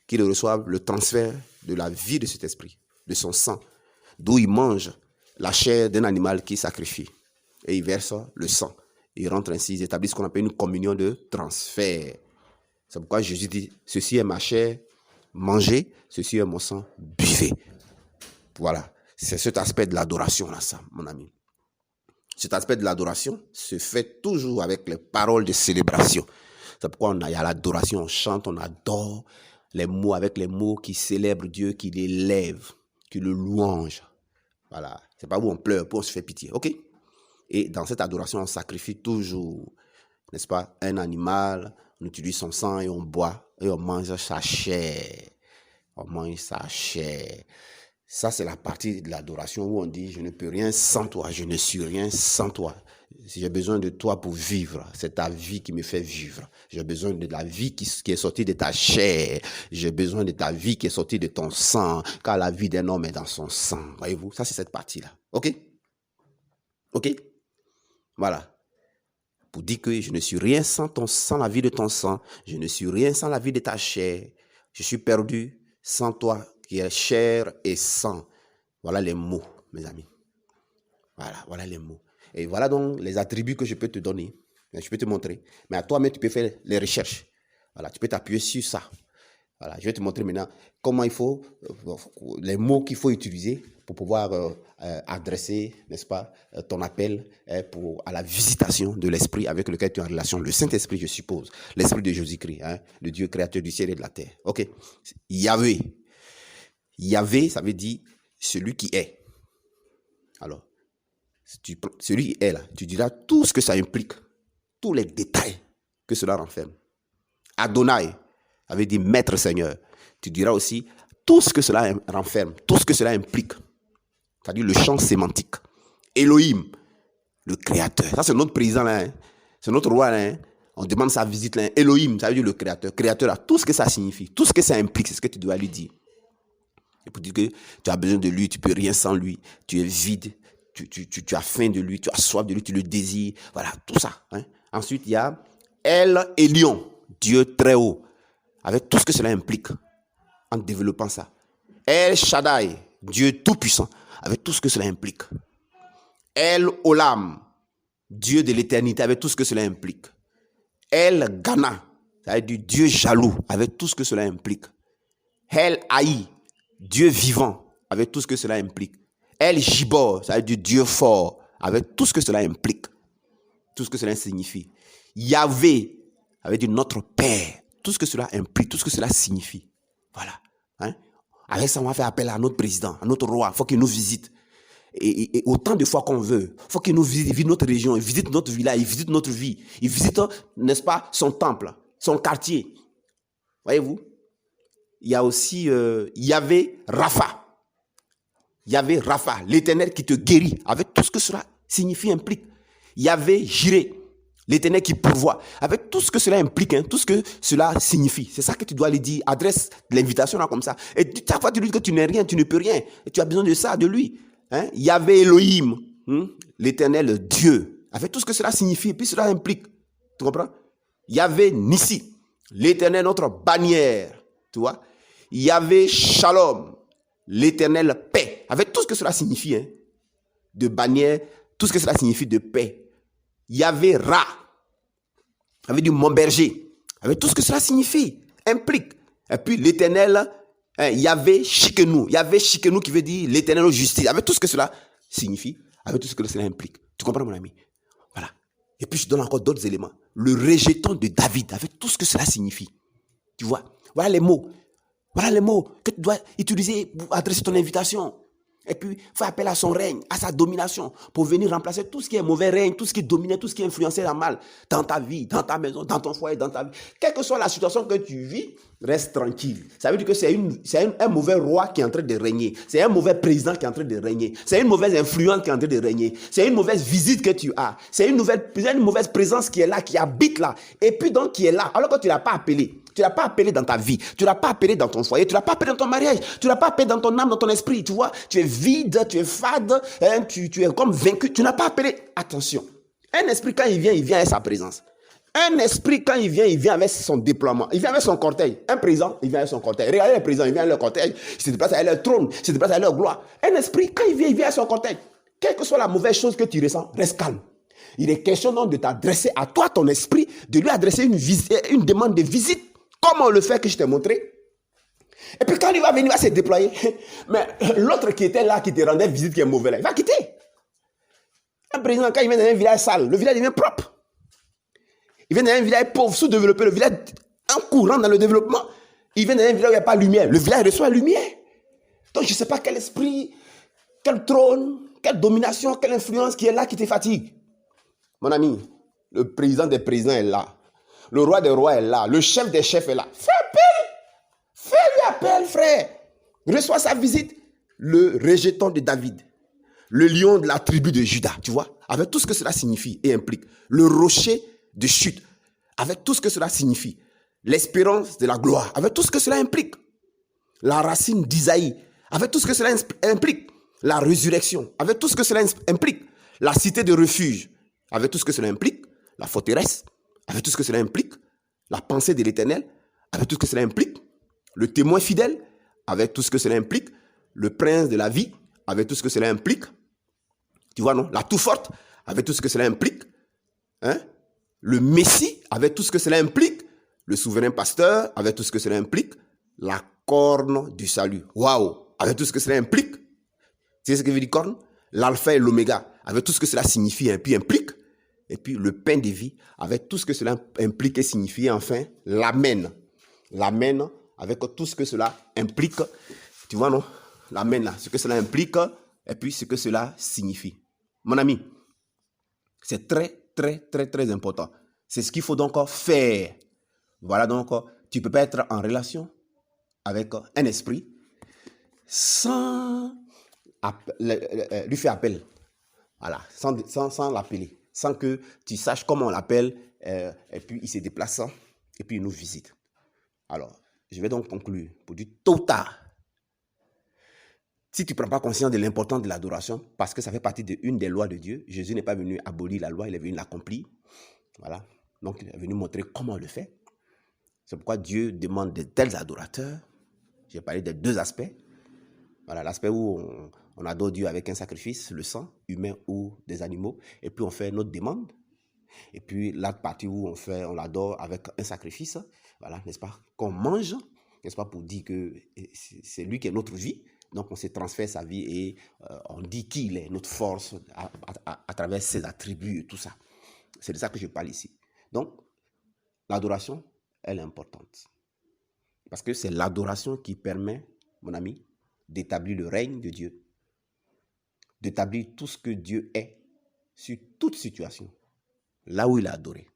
Qu'il reçoive le transfert de la vie de cet esprit, de son sang, d'où il mange la chair d'un animal qu'il sacrifie. Et il verse le sang. Ils rentrent ainsi, ils établissent ce qu'on appelle une communion de transfert. C'est pourquoi Jésus dit, ceci est ma chair, mangez, ceci est mon sang, buvez. Voilà, c'est cet aspect de l'adoration là, ça, mon ami. Cet aspect de l'adoration se fait toujours avec les paroles de célébration. C'est pourquoi il y a l'adoration, on chante, on adore les mots avec les mots qui célèbrent Dieu, qui l'élèvent, qui le louangent. Voilà, c'est pas où on pleure, pour on se fait pitié, ok? Et dans cette adoration, on sacrifie toujours, n'est-ce pas, un animal, on utilise son sang et on boit, et on mange sa chair. On mange sa chair. Ça, c'est la partie de l'adoration où on dit, je ne peux rien sans toi, je ne suis rien sans toi. Si j'ai besoin de toi pour vivre, c'est ta vie qui me fait vivre. J'ai besoin de la vie qui est sortie de ta chair. J'ai besoin de ta vie qui est sortie de ton sang, car la vie d'un homme est dans son sang. Voyez-vous, ça c'est cette partie-là. Ok? Ok? Voilà. Pour dire que je ne suis rien sans la vie de ton sang. Je ne suis rien sans la vie de ta chair. Je suis perdu sans toi qui est chair et sang. Voilà les mots, mes amis. Voilà les mots. Et voilà donc les attributs que je peux te donner. Je peux te montrer. Mais à toi-même, tu peux faire les recherches. Voilà, tu peux t'appuyer sur ça. Voilà, je vais te montrer maintenant comment il faut, les mots qu'il faut utiliser pour pouvoir adresser, n'est-ce pas, ton appel à la visitation de l'esprit avec lequel tu es en relation. Le Saint-Esprit, je suppose. L'esprit de Jésus-Christ, le Dieu créateur du ciel et de la terre. Ok. Yahvé. Yahvé, ça veut dire celui qui est. Alors, celui qui est là, tu diras tout ce que ça implique, tous les détails que cela renferme. Adonai, ça veut dire maître Seigneur. Tu diras aussi tout ce que cela renferme, tout ce que cela implique. C'est-à-dire le champ sémantique. Elohim, le créateur. Ça, c'est notre président là. C'est notre roi là. On demande sa visite là. Elohim, ça veut dire le créateur. Créateur, là, tout ce que ça signifie, tout ce que ça implique, c'est ce que tu dois lui dire. Et pour dire que tu as besoin de lui, tu ne peux rien sans lui, tu es vide, tu as faim de lui, tu as soif de lui, tu le désires. Voilà, tout ça. Hein. Ensuite, il y a El Elyon, Dieu très haut, avec tout ce que cela implique en développant ça. El Shaddai, Dieu tout-puissant, avec tout ce que cela implique. El Olam, Dieu de l'éternité, avec tout ce que cela implique. El Ghana, ça veut dire Dieu jaloux, avec tout ce que cela implique. El Haï, Dieu vivant, avec tout ce que cela implique. El Jibor, ça veut dire Dieu fort, avec tout ce que cela implique. Tout ce que cela signifie. Yahvé, avec dire notre Père, tout ce que cela implique, tout ce que cela signifie. Voilà. Hein? Avec ça, on va faire appel à notre président, à notre roi. Il faut qu'il nous visite. Et autant de fois qu'on veut. Il faut qu'il nous visite. Il visite notre région, il visite notre village, il visite notre vie. Il visite, n'est-ce pas, son temple, son quartier. Voyez-vous? Il y a aussi Yahvé Rapha. Yahvé Rapha, l'éternel qui te guérit, avec tout ce que cela signifie, implique. Yahvé Jiré, l'éternel qui pourvoit, avec tout ce que cela implique, hein, tout ce que cela signifie. C'est ça que tu dois lui dire. Adresse l'invitation là comme ça. Et chaque fois tu lui dis que tu n'es rien, tu ne peux rien. Et tu as besoin de ça, de lui. Hein? Yahvé Elohim, l'éternel Dieu, avec tout ce que cela signifie, et puis cela implique. Tu comprends? Yahvé Nissi, l'éternel notre bannière. Tu vois? Yahvé Shalom, l'éternel paix, avec tout ce que cela signifie, hein, de bannière, tout ce que cela signifie de paix. Yahvé Ra, avec du mon berger, avec tout ce que cela signifie, implique. Et puis l'éternel, Yahvé Shikenu, Yahvé Shikenu qui veut dire l'éternel justice, avec tout ce que cela signifie, avec tout ce que cela implique. Tu comprends mon ami? Voilà. Et puis je donne encore d'autres éléments. Le rejeton de David, avec tout ce que cela signifie. Tu vois? Voilà les mots. Voilà les mots que tu dois utiliser pour adresser ton invitation. Et puis, faire appel à son règne, à sa domination, pour venir remplacer tout ce qui est mauvais règne, tout ce qui dominait, tout ce qui influençait la mal dans ta vie, dans ta maison, dans ton foyer, dans ta vie. Quelle que soit la situation que tu vis, reste tranquille. Ça veut dire que c'est un mauvais roi qui est en train de régner. C'est un mauvais président qui est en train de régner. C'est une mauvaise influence qui est en train de régner. C'est une mauvaise visite que tu as. C'est une mauvaise présence qui est là, qui habite là. Et puis donc qui est là, alors que tu ne l'as pas appelé. Tu ne l'as pas appelé dans ta vie, tu ne l'as pas appelé dans ton foyer, tu ne l'as pas appelé dans ton mariage, tu ne l'as pas appelé dans ton âme, dans ton esprit, tu vois. Tu es vide, tu es fade, hein, tu es comme vaincu, tu n'as pas appelé. Attention, un esprit quand il vient avec sa présence. Un esprit quand il vient avec son déploiement, il vient avec son cortège. Un président, il vient avec son cortège. Regardez les présidents, ils viennent avec leur cortège, ils se déplacent avec leur trône, ils se déplacent avec leur gloire. Un esprit, quand il vient avec son cortège. Quelle que soit la mauvaise chose que tu ressens, reste calme. Il est question donc de t'adresser à toi, ton esprit, de lui adresser une demande de visite. Comment on le fait que je t'ai montré? Et puis quand il va venir, il va se déployer. Mais l'autre qui était là, qui te rendait visite, qui est mauvais là, il va quitter. Un président, quand il vient dans un village sale, le village devient propre. Il vient dans un village pauvre, sous-développé, le village en courant dans le développement. Il vient dans un village où il n'y a pas de lumière. Le village reçoit la lumière. Donc je ne sais pas quel esprit, quel trône, quelle domination, quelle influence qui est là, qui te fatigue. Mon ami, le président des présidents est là. Le roi des rois est là. Le chef des chefs est là. Fais appel. Fais-lui appel, frère. Reçois sa visite. Le rejeton de David. Le lion de la tribu de Juda. Tu vois, avec tout ce que cela signifie et implique. Le rocher de chute. Avec tout ce que cela signifie. L'espérance de la gloire. Avec tout ce que cela implique. La racine d'Isaïe. Avec tout ce que cela implique. La résurrection. Avec tout ce que cela implique. La cité de refuge. Avec tout ce que cela implique. La forteresse. Avec tout ce que cela implique, la pensée de l'Éternel, avec tout ce que cela implique, le témoin fidèle, avec tout ce que cela implique, le prince de la vie, avec tout ce que cela implique, tu vois, non? La tout forte, avec tout ce que cela implique, hein? Le Messie, avec tout ce que cela implique, le souverain pasteur, avec tout ce que cela implique, la corne du salut, waouh, avec tout ce que cela implique, tu sais ce que veut dire corne? L'alpha et l'oméga, avec tout ce que cela signifie et puis implique, et puis le pain de vie, avec tout ce que cela implique et signifie. Enfin, l'amen. L'amen, avec tout ce que cela implique. Tu vois, non? L'amen, là, ce que cela implique, et puis ce que cela signifie. Mon ami, c'est très, très, très, très important. C'est ce qu'il faut donc faire. Voilà, donc, tu ne peux pas être en relation avec un esprit sans lui faire appel. Voilà, sans l'appeler. sans que tu saches comment on l'appelle, et puis il se déplace, et puis il nous visite. Alors, je vais donc conclure pour dire tôt ou tard, si tu ne prends pas conscience de l'importance de l'adoration, parce que ça fait partie d'une des lois de Dieu, Jésus n'est pas venu abolir la loi, il est venu l'accomplir. Voilà. Donc, il est venu montrer comment on le fait. C'est pourquoi Dieu demande de tels adorateurs. J'ai parlé des deux aspects. Voilà, l'aspect où on adore Dieu avec un sacrifice, le sang, humain ou des animaux. Et puis, on fait notre demande. Et puis, l'autre partie où on l'adore avec un sacrifice, voilà, n'est-ce pas, qu'on mange, n'est-ce pas, pour dire que c'est lui qui est notre vie. Donc, on se transfère sa vie et on dit qui il est, notre force, à travers ses attributs et tout ça. C'est de ça que je parle ici. Donc, l'adoration, elle est importante. Parce que c'est l'adoration qui permet, mon ami, d'établir le règne de Dieu, d'établir tout ce que Dieu est sur toute situation, là où il est adoré.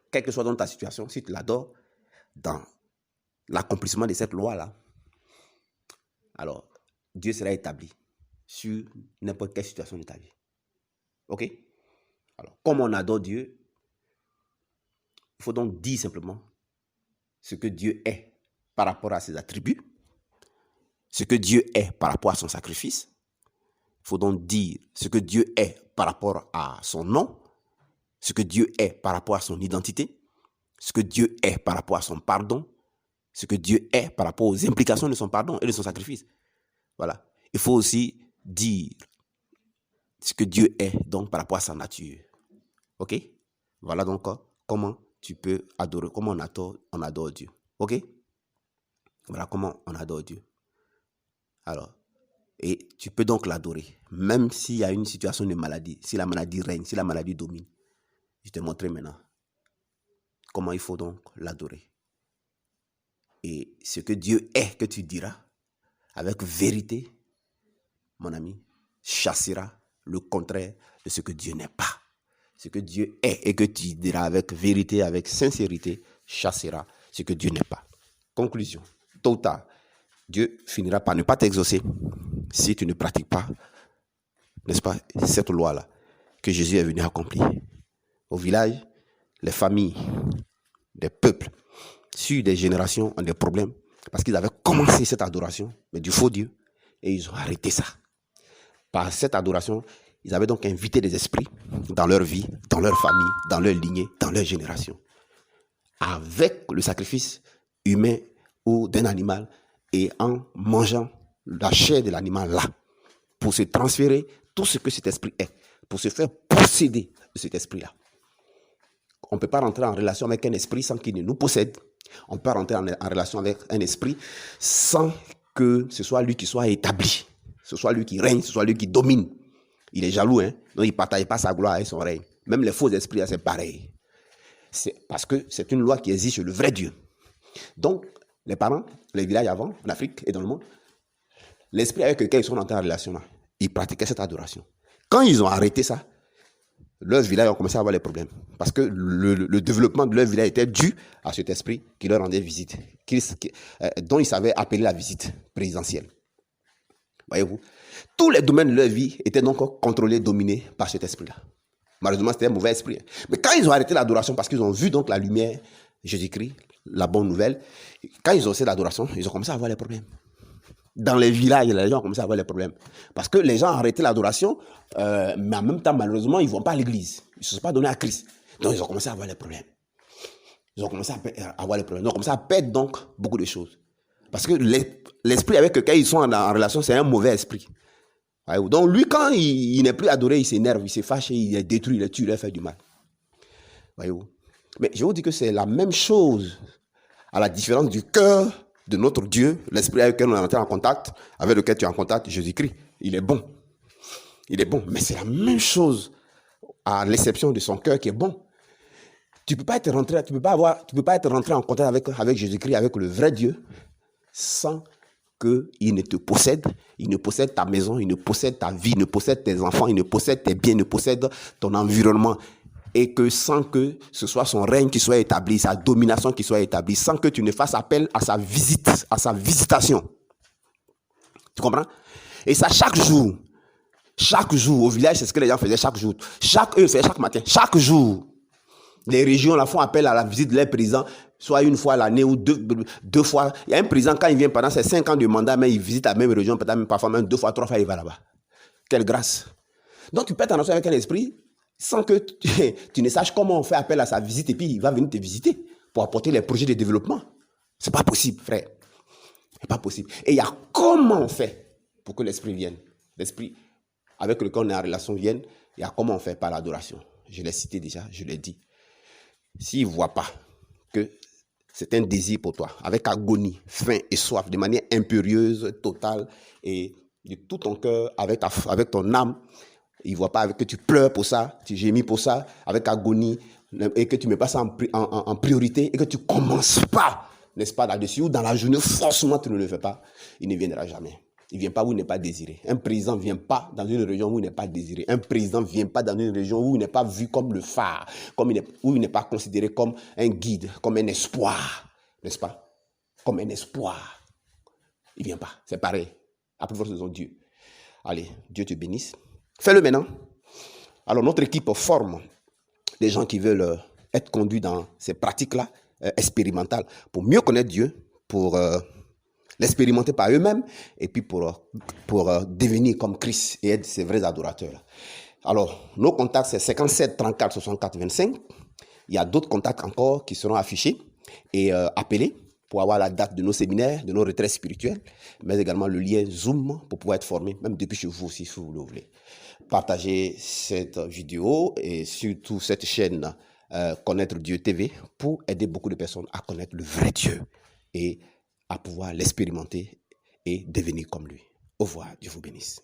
Quelle que soit dans ta situation, si tu l'adores dans l'accomplissement de cette loi-là, alors Dieu sera établi sur n'importe quelle situation de ta vie. Ok? Alors, comme on adore Dieu, il faut donc dire simplement ce que Dieu est par rapport à ses attributs, ce que Dieu est par rapport à son sacrifice. Il faut donc dire ce que Dieu est par rapport à son nom, ce que Dieu est par rapport à son identité, ce que Dieu est par rapport à son pardon, ce que Dieu est par rapport aux implications de son pardon et de son sacrifice. Voilà. Il faut aussi dire ce que Dieu est donc par rapport à sa nature. Ok? Voilà donc comment tu peux adorer, comment on adore Dieu. Ok? Voilà comment on adore Dieu. Alors, et tu peux donc l'adorer, même s'il y a une situation de maladie, si la maladie règne, si la maladie domine. Je te montrerai maintenant comment il faut donc l'adorer. Et ce que Dieu est, que tu diras, avec vérité, mon ami, chassera le contraire de ce que Dieu n'est pas. Ce que Dieu est et que tu diras avec vérité, avec sincérité, chassera ce que Dieu n'est pas. Conclusion, tôt ou tard, Dieu finira par ne pas t'exaucer si tu ne pratiques pas, n'est-ce pas, cette loi-là que Jésus est venu accomplir. Au village, les familles, des peuples, sur des générations ont des problèmes parce qu'ils avaient commencé cette adoration, mais du faux Dieu, et ils ont arrêté ça. Par cette adoration, ils avaient donc invité des esprits dans leur vie, dans leur famille, dans leur lignée, dans leur génération. Avec le sacrifice humain ou d'un animal et en mangeant la chair de l'animal là, pour se transférer tout ce que cet esprit est, pour se faire posséder de cet esprit-là. On ne peut pas rentrer en relation avec un esprit sans qu'il ne nous possède. On peut rentrer en relation avec un esprit sans que ce soit lui qui soit établi, ce soit lui qui règne, ce soit lui qui domine. Il est jaloux, hein? Donc il ne partage pas sa gloire et son règne. Même les faux esprits, c'est pareil. C'est parce que c'est une loi qui existe sur le vrai Dieu. Donc, les parents, les villages avant, en Afrique et dans le monde, l'esprit avec lequel ils sont entrés en relation, là, ils pratiquaient cette adoration. Quand ils ont arrêté ça, leurs villages ont commencé à avoir les problèmes. Parce que le développement de leur village était dû à cet esprit qui leur rendait visite, dont ils savaient appeler la visite présidentielle. Voyez-vous, tous les domaines de leur vie étaient donc contrôlés, dominés par cet esprit-là. Malheureusement, c'était un mauvais esprit. Mais quand ils ont arrêté l'adoration, parce qu'ils ont vu donc la lumière, Jésus-Christ, la bonne nouvelle, quand ils ont fait l'adoration, ils ont commencé à avoir les problèmes. Dans les villages, les gens ont commencé à avoir les problèmes. Parce que les gens ont arrêté l'adoration, mais en même temps, malheureusement, ils ne vont pas à l'église. Ils ne se sont pas donnés à Christ. Donc, ils ont commencé à avoir les problèmes. Ils ont commencé à avoir les problèmes. Ils ont commencé à perdre donc beaucoup de choses. Parce que l'esprit avec lequel ils sont en relation, c'est un mauvais esprit. Donc, lui, quand il n'est plus adoré, il s'énerve, il se fâche, il est détruit, il est tué, il fait du mal. Voyez-vous? Mais je vous dis que c'est la même chose, à la différence du cœur de notre Dieu, l'esprit avec lequel on est entré en contact, avec lequel tu es en contact, Jésus-Christ. Il est bon. Il est bon. Mais c'est la même chose, à l'exception de son cœur qui est bon. Tu ne peux pas être rentré en contact avec Jésus-Christ, avec le vrai Dieu, sans qu'il ne te possède. Il ne possède ta maison, il ne possède ta vie, il ne possède tes enfants, il ne possède tes biens, il ne possède ton environnement. Et que sans que ce soit son règne qui soit établi, sa domination qui soit établie, sans que tu ne fasses appel à sa visite, à sa visitation. Tu comprends? Et ça chaque jour. Chaque jour, au village, c'est ce que les gens faisaient chaque jour. Eux faisaient chaque matin, chaque jour. Les régions la font appel à la visite de leur président, soit une fois l'année ou deux fois. Il y a un président, quand il vient pendant ses 5 ans de mandat, mais il visite la même région, peut-être même parfois même 2 fois, 3 fois, il va là-bas. Quelle grâce. Donc tu peux être en relation avec un esprit sans que tu ne saches comment on fait appel à sa visite et puis il va venir te visiter pour apporter les projets de développement. C'est pas possible, frère. C'est pas possible. Et il y a comment on fait pour que l'esprit vienne. L'esprit avec lequel on est en relation vienne. Il y a comment on fait par l'adoration. Je l'ai cité déjà, je l'ai dit. S'il ne voit pas que c'est un désir pour toi, avec agonie, faim et soif, de manière impérieuse, totale, et de tout ton cœur, avec ton âme, il ne voit pas que tu pleures pour ça, tu gémis pour ça, avec agonie, et que tu ne mets pas ça en priorité, et que tu ne commences pas, n'est-ce pas, là-dessus, ou dans la journée, forcément tu ne le fais pas, il ne viendra jamais. Il ne vient pas où il n'est pas désiré. Un président ne vient pas dans une région où il n'est pas désiré. Un président ne vient pas dans une région où il n'est pas vu comme le phare, où il n'est pas considéré comme un guide, comme un espoir. N'est-ce pas? Comme un espoir. Il ne vient pas. C'est pareil. À plus forte raison, Dieu. Allez, Dieu te bénisse. Fais-le maintenant. Alors, notre équipe forme des gens qui veulent être conduits dans ces pratiques-là, expérimentales, pour mieux connaître Dieu, pour l'expérimenter par eux-mêmes et puis pour devenir comme Christ et être ces vrais adorateurs. Alors, nos contacts, c'est 57 34 64 25. Il y a d'autres contacts encore qui seront affichés et appelés pour avoir la date de nos séminaires, de nos retraites spirituelles, mais également le lien Zoom pour pouvoir être formé, même depuis chez vous si vous le voulez. Partagez cette vidéo et surtout cette chaîne Connaître Dieu TV pour aider beaucoup de personnes à connaître le vrai Dieu et à pouvoir l'expérimenter et devenir comme lui. Au revoir, Dieu vous bénisse.